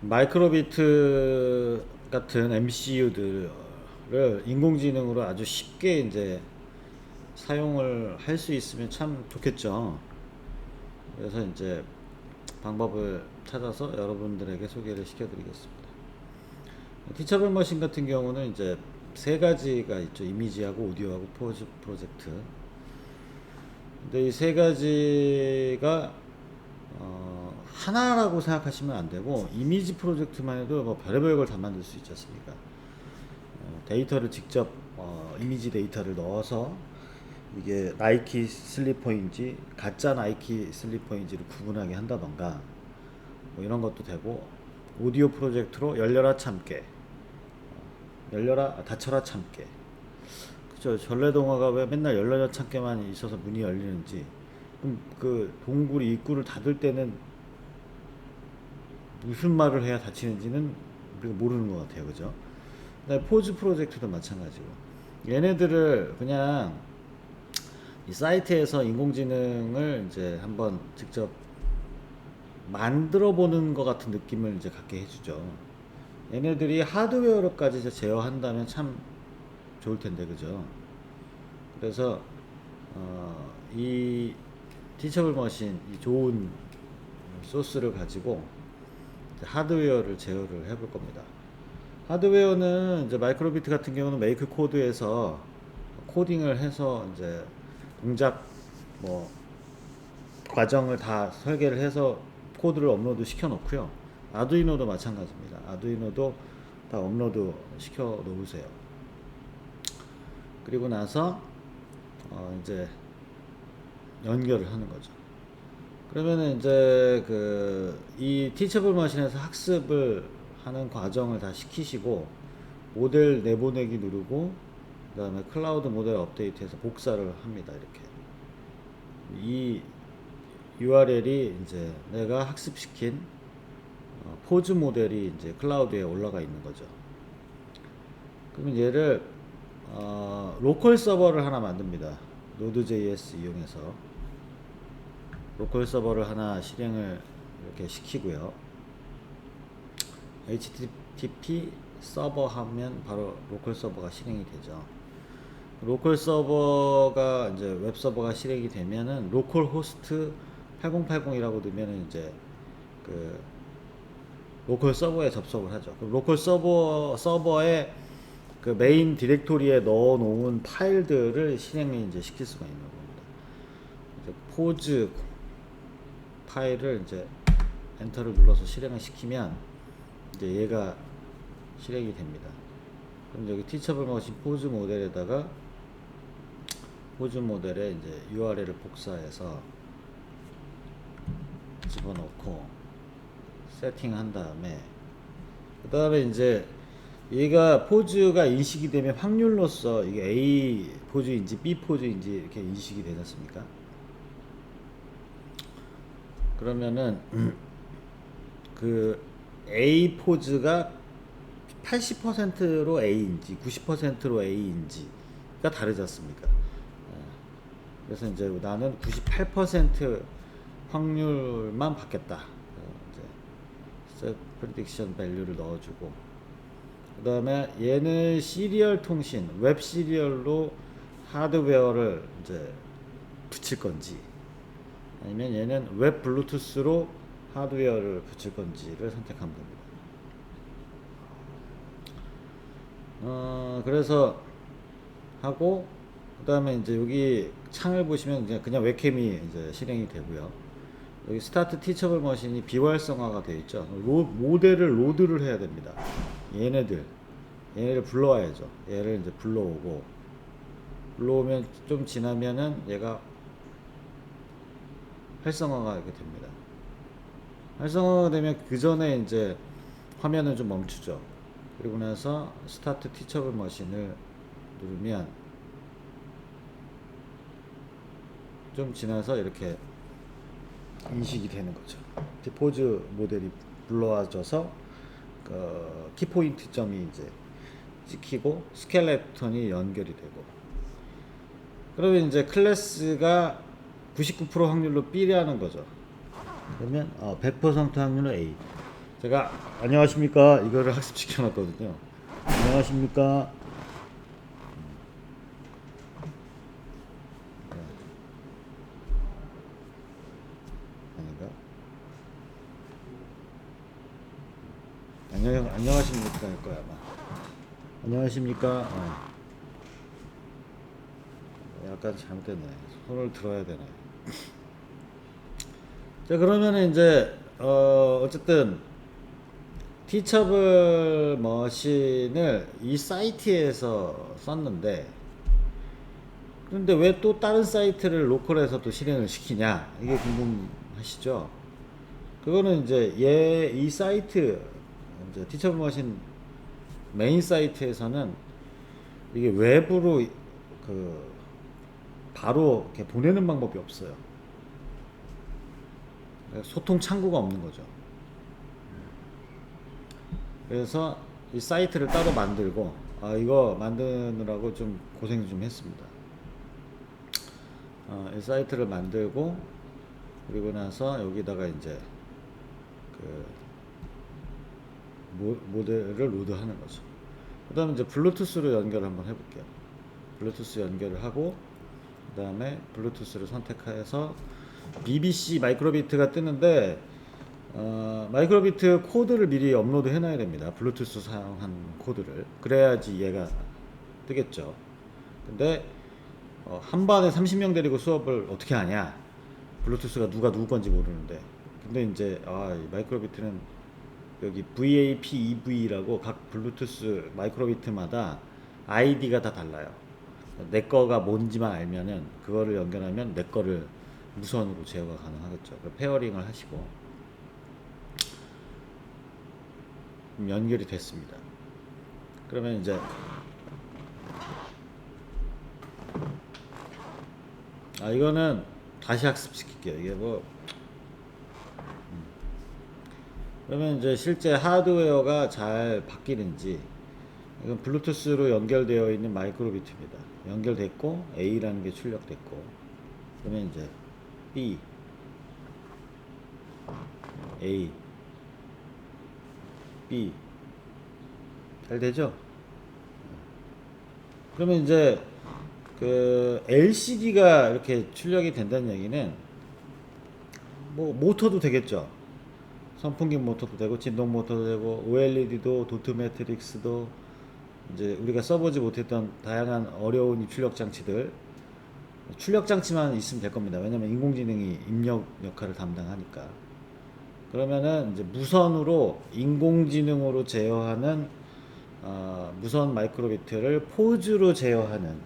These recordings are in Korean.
마이크로비트 같은 MCU들을 인공지능으로 아주 쉽게 이제 사용을 할 수 있으면 참 좋겠죠. 그래서 이제 방법을 찾아서 여러분들에게 소개를 시켜드리겠습니다. 티처블 머신 같은 경우는 이제 세 가지가 있죠. 이미지하고 오디오하고 포즈 프로젝트. 근데 이 세 가지가 하나라고 생각하시면 안 되고, 이미지 프로젝트만 해도 뭐 별의별 걸 다 만들 수 있지 않습니까? 데이터를 직접 이미지 데이터를 넣어서 이게 나이키 슬리퍼인지 가짜 나이키 슬리퍼인지를 구분하게 한다던가, 뭐 이런 것도 되고, 오디오 프로젝트로 열려라 참깨, 열려라 닫혀라 참깨. 그죠? 전래동화가 왜 맨날 열려라 참깨만 있어서 문이 열리는지, 그럼 그 동굴이 입구를 닫을 때는 무슨 말을 해야 닫히는지는 우리가 모르는 것 같아요. 그죠? 포즈 프로젝트도 마찬가지고, 얘네들을 그냥 이 사이트에서 인공지능을 이제 한번 직접 만들어 보는 것 같은 느낌을 이제 갖게 해주죠. 얘네들이 하드웨어로까지 이제 제어한다면 참 좋을 텐데, 그죠? 그래서 이 티처블 머신, 이 좋은 소스를 가지고 하드웨어를 제어를 해볼 겁니다. 하드웨어는 이제 마이크로비트 같은 경우는 메이크 코드에서 코딩을 해서 이제 동작 뭐 과정을 다 설계를 해서 코드를 업로드 시켜 놓고요. 아두이노도 마찬가지입니다. 아두이노도 다 업로드 시켜 놓으세요. 그리고 나서 이제 연결을 하는 거죠. 그러면은 이제 이 티처블 머신에서 학습을 하는 과정을 다 시키시고, 모델 내보내기 누르고, 그 다음에 클라우드 모델 업데이트해서 복사를 합니다. 이렇게 이 URL이 이제 내가 학습시킨 포즈 모델이 이제 클라우드에 올라가 있는 거죠. 그러면 얘를 로컬 서버를 하나 만듭니다. Node.js 이용해서 로컬 서버를 하나 실행을 이렇게 시키고요. HTTP 서버 하면 바로 로컬 서버가 실행이 되죠. 로컬 서버가 이제 웹 서버가 실행이 되면은 로컬 호스트 8080이라고 넣으면은 이제 그 로컬 서버에 접속을 하죠. 그럼 로컬 서버에 그 메인 디렉토리에 넣어 놓은 파일들을 실행을 이제 시킬 수가 있는 겁니다. 이제 포즈 파일을 이제 엔터를 눌러서 실행을 시키면 이제 얘가 실행이 됩니다. 그럼 여기 티처블 머신 포즈 모델에다가 포즈 모델에 이제 URL을 복사해서 집어넣고 세팅한 다음에, 그 다음에 이제 얘가 포즈가 인식이 되면 확률로서 이게 A 포즈인지 B 포즈인지 이렇게 인식이 되지 않습니까? 그러면은 그 A 포즈가 80%로 A인지 90%로 A인지가 다르지 않습니까? 그래서 이제 나는 98% 확률만 받겠다. 이제 set prediction value를 넣어주고, 그 다음에 얘는 시리얼 통신, 웹 시리얼로 하드웨어를 이제 붙일 건지, 아니면 얘는 웹 블루투스로 하드웨어를 붙일 건지를 선택하면 됩니다. 그래서 하고, 그 다음에 이제 여기 창을 보시면 그냥 웹캠이 이제 실행이 되고요. 여기 스타트 티처블 머신이 비활성화가 되어 있죠. 모델을 로드를 해야 됩니다. 얘네를 불러와야죠. 얘를 이제 불러오면 좀 지나면은 얘가 활성화가 이렇게 됩니다. 활성화가 되면 그 전에 이제 화면은 좀 멈추죠. 그리고 나서 스타트 티처블 머신을 누르면 좀 지나서 이렇게 인식이 되는 거죠. 포즈 모델이 불러와져서 키포인트 점이 이제 찍히고 스켈레톤이 연결이 되고, 그러면 이제 클래스가 99% 확률로 B라는 거죠. 그러면 100% 확률로 A. 제가 안녕하십니까 이거를 학습시켜 놨거든요. 안녕하십니까. 아닌가? 안녕하십니까 할 거야 아마. 안녕하십니까. 약간 잘못됐네. 손을 들어야 되네. 자 그러면은 이제 어쨌든 티처블 머신을 이 사이트에서 썼는데 그런데 왜 또 다른 사이트를 로컬에서 또 실행을 시키냐 이게 궁금하시죠? 그거는 이제 이 사이트 이제 티처블 머신 메인 사이트에서는 이게 외부로 그 바로 이렇게 보내는 방법이 없어요. 소통 창구가 없는 거죠. 그래서 이 사이트를 따로 만들고 이거 만드느라고 좀 고생 좀 했습니다. 이 사이트를 만들고 그리고 나서 여기다가 이제 그 모델을 로드하는 거죠. 그 다음에 이제 블루투스로 연결을 한번 해볼게요. 블루투스 연결을 하고 그 다음에 블루투스를 선택해서 BBC 마이크로비트가 뜨는데 마이크로비트 코드를 미리 업로드 해놔야 됩니다. 블루투스 사용한 코드를. 그래야지 얘가 뜨겠죠. 근데 한 반에 30명 데리고 수업을 어떻게 하냐. 블루투스가 누가 누구 건지 모르는데. 근데 이제 이 마이크로비트는 여기 VAP, EV라고 각 블루투스 마이크로비트마다 아이디가 다 달라요. 내 거가 뭔지만 알면은 그거를 연결하면 내 거를 무선으로 제어가 가능하겠죠. 페어링을 하시고 연결이 됐습니다. 그러면 이제 이거는 다시 학습시킬게요. 이게 뭐 그러면 이제 실제 하드웨어가 잘 바뀌는지 이건 블루투스로 연결되어 있는 마이크로비트입니다. 연결됐고 A라는 게 출력됐고 그러면 이제 B A B 잘 되죠? 그러면 이제 그 LCD가 이렇게 출력이 된다는 얘기는 뭐 모터도 되겠죠. 선풍기 모터도 되고 진동 모터도 되고 OLED도 도트 매트릭스도 이제 우리가 써보지 못했던 다양한 어려운 입출력 장치들 출력 장치만 있으면 될 겁니다. 왜냐면 인공지능이 입력 역할을 담당하니까. 그러면은 이제 무선으로 인공지능으로 제어하는 무선 마이크로비트를 포즈로 제어하는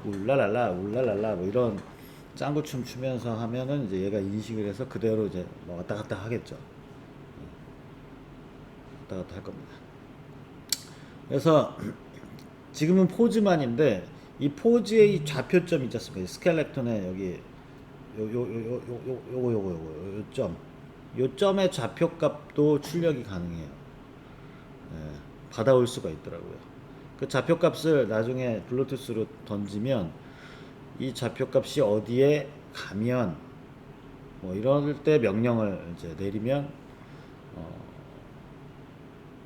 울랄랄라 울랄랄라 뭐 이런 짱구춤 추면서 하면은 이제 얘가 인식을 해서 그대로 이제 뭐 왔다 갔다 하겠죠. 왔다 갔다 할 겁니다. 그래서 지금은 포즈만인데 이 포즈의 좌표점 있지 않습니까? 스켈렉톤에 여기 요거 요 점의 좌표값도 출력이 가능해요. 받아올 수가 있더라고요. 그 좌표값을 나중에 블루투스로 던지면 이 좌표값이 어디에 가면 뭐 이럴 때 명령을 이제 내리면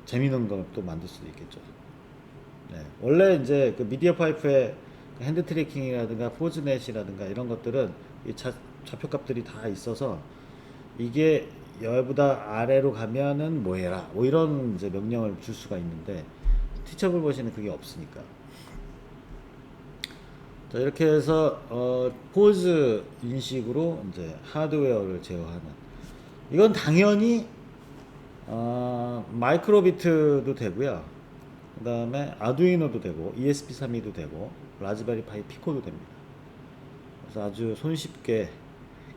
재미있는 걸 또 만들 수도 있겠죠. 원래 이제 그 미디어 파이프의 핸드 트래킹이라든가 포즈넷이라든가 이런 것들은 이 좌표값들이 다 있어서 이게 여기보다 아래로 가면은 뭐 해라 뭐 이런 이제 명령을 줄 수가 있는데 티처블 버전은 그게 없으니까. 자 이렇게 해서 포즈 인식으로 이제 하드웨어를 제어하는 이건 당연히 마이크로비트도 되고요. 그 다음에 아두이노도 되고 ESP32도 되고 라즈베리 파이 피코도 됩니다. 그래서 아주 손쉽게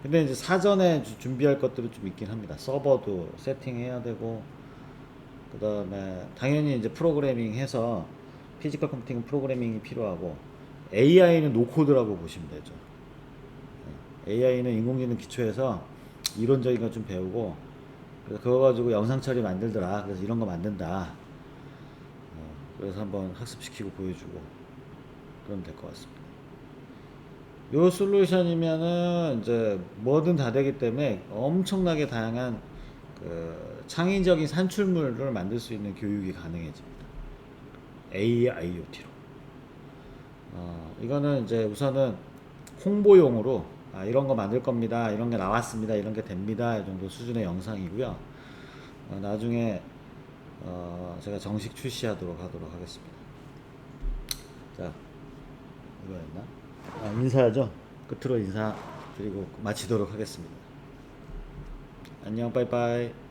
근데 이제 사전에 준비할 것들은 좀 있긴 합니다. 서버도 세팅해야 되고 그 다음에 당연히 이제 프로그래밍 해서 피지컬 컴퓨팅 프로그래밍이 필요하고 AI는 노코드라고 보시면 되죠. AI는 인공지능 기초에서 이론적인 거 좀 배우고 그래서 그거 가지고 영상 처리 만들더라. 그래서 이런 거 만든다. 그래서 한번 학습시키고 보여주고 그러면 될 것 같습니다. 요 솔루션이면은 이제 뭐든 다 되기 때문에 엄청나게 다양한 그 창의적인 산출물을 만들 수 있는 교육이 가능해집니다. AIoT로. 이거는 이제 우선은 홍보용으로 이런 거 만들 겁니다. 이런 게 나왔습니다. 이런 게 됩니다. 이 정도 수준의 영상이고요. 나중에 제가 정식 출시하도록 하겠습니다. 자, 이거였나? 인사하죠? 끝으로 인사 드리고 마치도록 하겠습니다. 안녕, 빠이빠이.